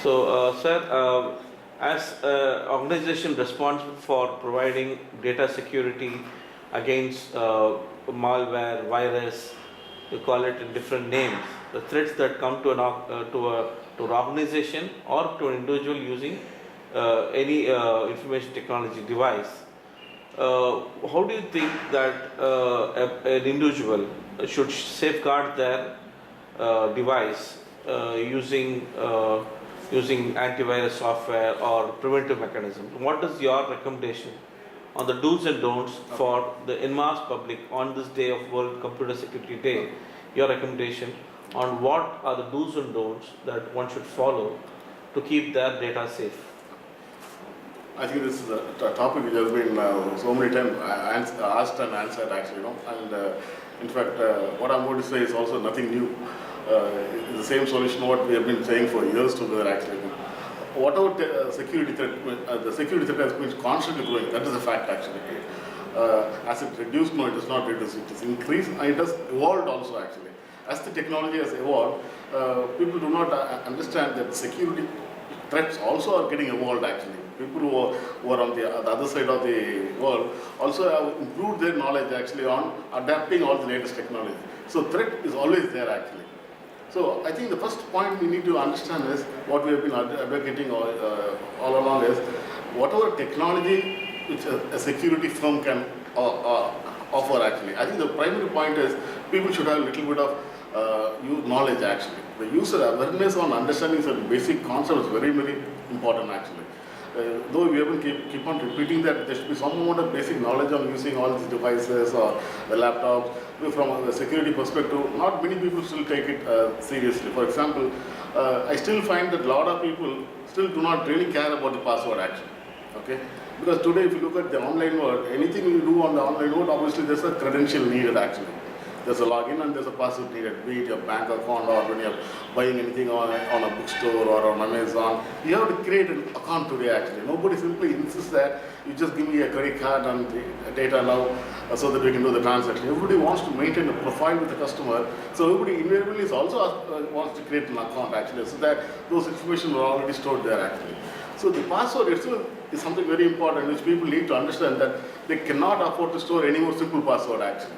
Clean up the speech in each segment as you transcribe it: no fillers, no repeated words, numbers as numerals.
Sir, as organization responsible for providing data security against malware, virus, you call it in different names, the threats that come to to an organization or to an individual using any information technology device. How do you think that an individual should safeguard their device using antivirus software or preventive mechanisms? What is your recommendation on the do's and don'ts for the en masse public on this day of World Computer Security Day? Your recommendation on what are the do's and don'ts that one should follow to keep their data safe? I think this is a topic which has been so many times asked and answered actually, And in fact, what I'm going to say is also nothing new. It's the same solution what we have been saying for years together actually. Whatever security threat, the security threat has been constantly growing. That is a fact actually. As it reduced, no, it is not reduced. It is increased and it has evolved also actually. As the technology has evolved, people do not understand that security threats also are getting evolved actually. People who are on the other side of the world also have improved their knowledge actually on adapting all the latest technology. So threat is always there actually. So I think the first point we need to understand is what we have been advocating all along is whatever technology which a security firm can offer actually. I think the primary point is people should have a little bit of knowledge actually. The user awareness on understanding certain basic concepts is very, very important actually. Though we have been keep on repeating that there should be some amount of basic knowledge on using all these devices or the laptops. From a security perspective, not many people still take it seriously. For example, I still find that a lot of people still do not really care about the password actually. Okay? Because today if you look at the online world, anything you do on the online world, obviously there's a credential needed actually. There's a login and there's a password needed, be it your bank account or when you're buying anything on a bookstore or on Amazon. You have to create an account today actually. Nobody simply insists that you just give me a credit card and the data now so that we can do the transaction. Everybody wants to maintain a profile with the customer. So everybody invariably is also wants to create an account actually so that those information are already stored there actually. So the password itself is something very important which people need to understand that they cannot afford to store any more simple password actually.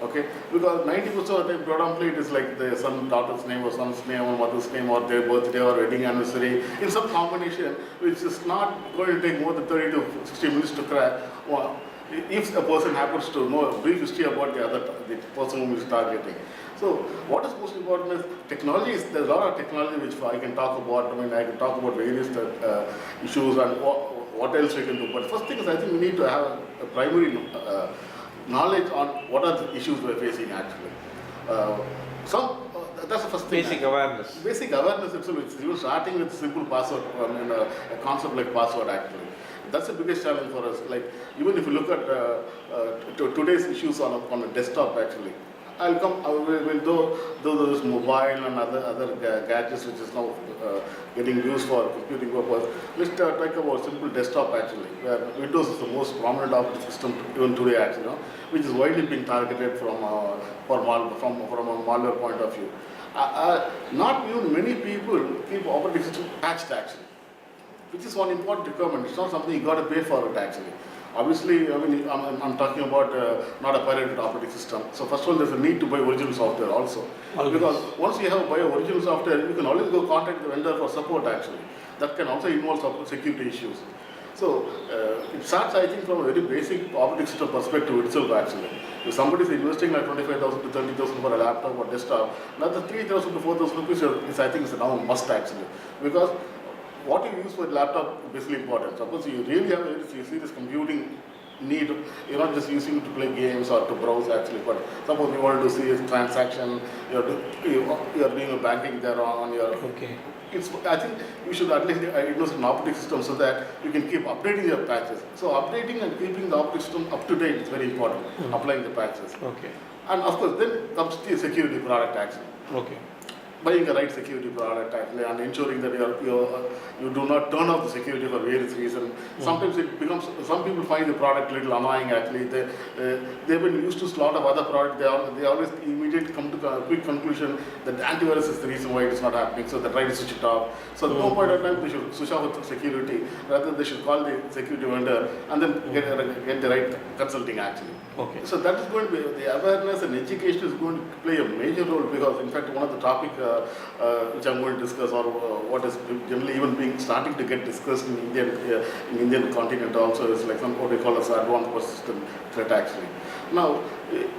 Okay, because 90% of the time, predominantly it is like the daughter's name or son's name or mother's name or their birthday or wedding anniversary in some combination which is not going to take more than 30 to 60 minutes to crack. Well, if a person happens to know a brief history about the person whom is targeting. So what is most important is technology. There's a lot of technology which I can talk about. I mean, I can talk about various issues and what else we can do. But first thing is I think we need to have a primary knowledge on what are the issues we're facing actually. That's the first thing. Basic awareness. Basic awareness itself, it's even starting with simple password, a concept like password actually. That's the biggest challenge for us. Like even if you look at today's issues on a desktop actually, we'll do those mobile and other gadgets which is now getting used for computing purpose. Let's talk about simple desktop actually, where Windows is the most prominent operating system even today actually, which is widely being targeted from a malware point of view. Not even many people keep operating system patched actually, which is one important requirement. It's not something you got to pay for it actually. Obviously, I mean, I'm talking about not a pirated operating system. So first of all, there's a need to buy original software also. Because once you have buy original software, you can always go contact the vendor for support actually. That can also involve security issues. So it starts, I think, from a very basic operating system perspective itself actually. If somebody is investing like 25,000 to 30,000 for a laptop or desktop, another 3,000 to 4,000 rupees is, I think, is now a must actually. Because what you use for a laptop is basically important. Suppose you really have a very serious computing need, you're not just using it to play games or to browse actually, but suppose you want to see a transaction, you're doing a banking there on your... Okay. I think you should at least use an operating system so that you can keep updating your patches. So updating and keeping the operating system up to date is very important, applying the patches. Okay. And of course, then comes the security product actually. Okay. buying a right security product actually and ensuring that you do not turn off the security for various reasons. Sometimes it becomes, some people find the product a little annoying actually. They've been used to a lot of other products. They always immediately come to a quick conclusion that the antivirus is the reason why it is not happening. So they try to switch it off. So at no point of time they should switch off the security. Rather they should call the security vendor and then get the right consulting actually. Okay. So that is going to be, the awareness and education is going to play a major role because in fact one of the topic which I'm going to discuss or what is generally even being starting to get discussed in Indian continent also is like what they call as advanced persistent threat actually. Now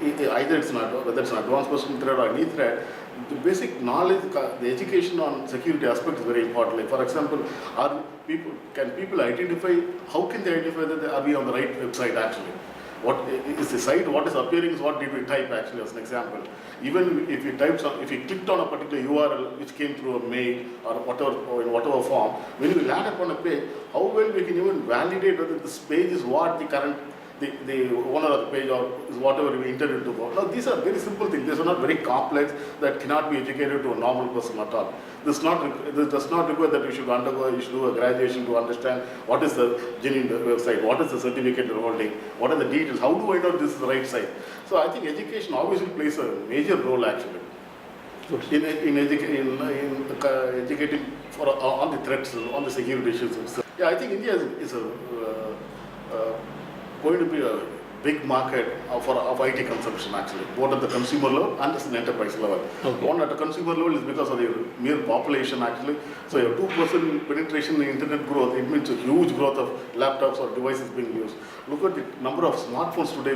either it's not, whether it's an advanced persistent threat or any threat, the basic knowledge, the education on security aspect is very important. Like for example, can people identify, how can they identify that are we on the right website actually? What is the site, what is appearing is what did we type actually as an example. Even if you typed if you clicked on a particular URL which came through a mail or whatever, or in whatever form, when you land upon a page, how well we can even validate whether this page is what the current, the owner of the page or is whatever we intended to go. Now these are very simple things, these are not very complex that cannot be educated to a normal person at all. This does not require that you should do a graduation to understand what is the genuine website, what is the certificate you're holding, what are the details, how do I know this is the right site. So I think education obviously plays a major role actually in educating on the threats, on the security issues. Yeah, I think India is going to be a big market of IT consumption actually, both at the consumer level and at the enterprise level. Okay. One at the consumer level is because of the mere population actually. So your 2% penetration in internet growth, it means a huge growth of laptops or devices being used. Look at the number of smartphones today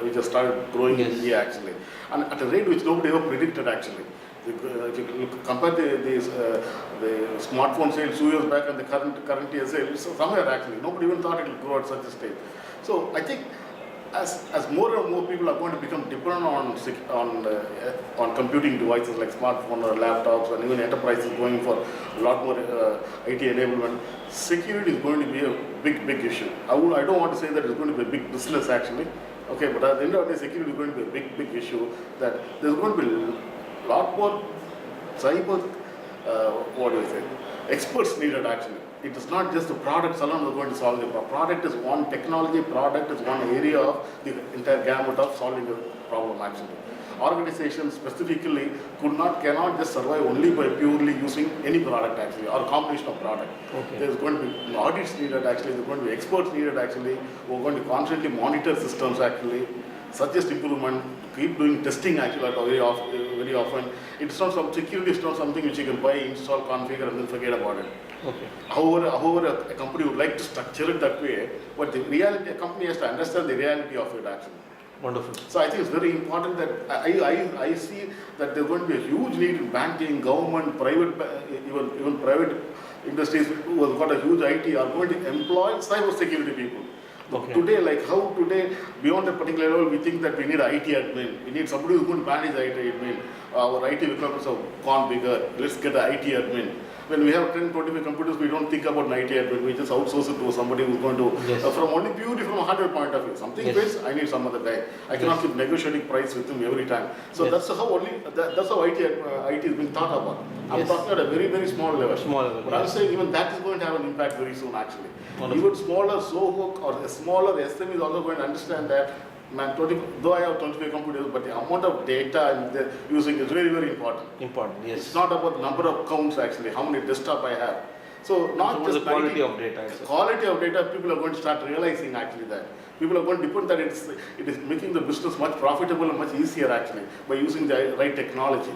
we just started growing in India actually, and at a rate which nobody ever predicted actually. If you compare the smartphone sales 2 years back and the current year sales, so somewhere actually, nobody even thought it would grow at such a stage. So I think as more and more people are going to become dependent on computing devices like smartphones or laptops, and even enterprises going for a lot more IT enablement, security is going to be a big issue. I don't want to say that it's going to be a big business actually, okay, but at the end of the day, security is going to be a big issue, that there's going to be a lot more cyber, experts needed actually. It is not just the products alone that are going to solve the problem. Product is one technology, product is one area of the entire gamut of solving the problem actually. Organizations specifically cannot just survive only by purely using any product actually, or combination of product. Okay. There's going to be audits needed actually, there's going to be experts needed actually, who are going to constantly monitor systems actually, suggest improvement, keep doing testing actually very often. It's not security is not something which you can buy, install, configure and then forget about it. Okay. However, a company would like to structure it that way, but the reality, a company has to understand the reality of it actually. Wonderful. So I think it's very important that I see that there's going to be a huge need in banking, government, private, even private industries who have got a huge IT are going to employ cyber security people. Okay. Today, beyond a particular level, we think that we need an IT admin. We need somebody who's going to manage the IT admin. Our IT requirements have gone bigger. Let's get an IT admin. When we have 10, 25 computers, we don't think about an IT admin. We just outsource it to somebody who's going to, yes. Purely from a hardware point of view. Something yes. fails, I need some other guy. I cannot keep negotiating price with him every time. So yes. that's how IT is being thought about. I'm yes. talking at a very small level. Small level. But I'm saying even that is going to have an impact very soon actually. Wonderful. Even smaller SOHO or a smaller SME is also going to understand that, man, though I have 25 computers, but the amount of data they're using is very important. Important, yes. It's not about the number of counts actually, how many desktop I have. So not just the quality of data. The quality of data, people are going to start realizing actually that. People are going to depend that it is making the business much profitable and much easier actually by using the right technology.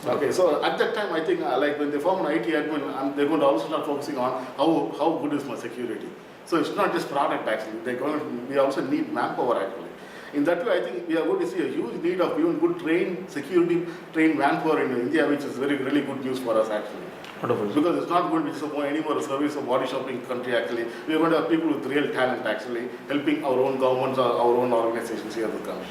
Okay, so at that time I think like when they form an IT admin, they're going to also start focusing on how good is my security. So it's not just product actually, we also need manpower actually. In that way I think we are going to see a huge need of even good trained manpower in India, which is really good news for us actually. Wonderful. Because it's not going to be any more a service or body shopping country actually. We are going to have people with real talent actually, helping our own governments or our own organizations here in the country.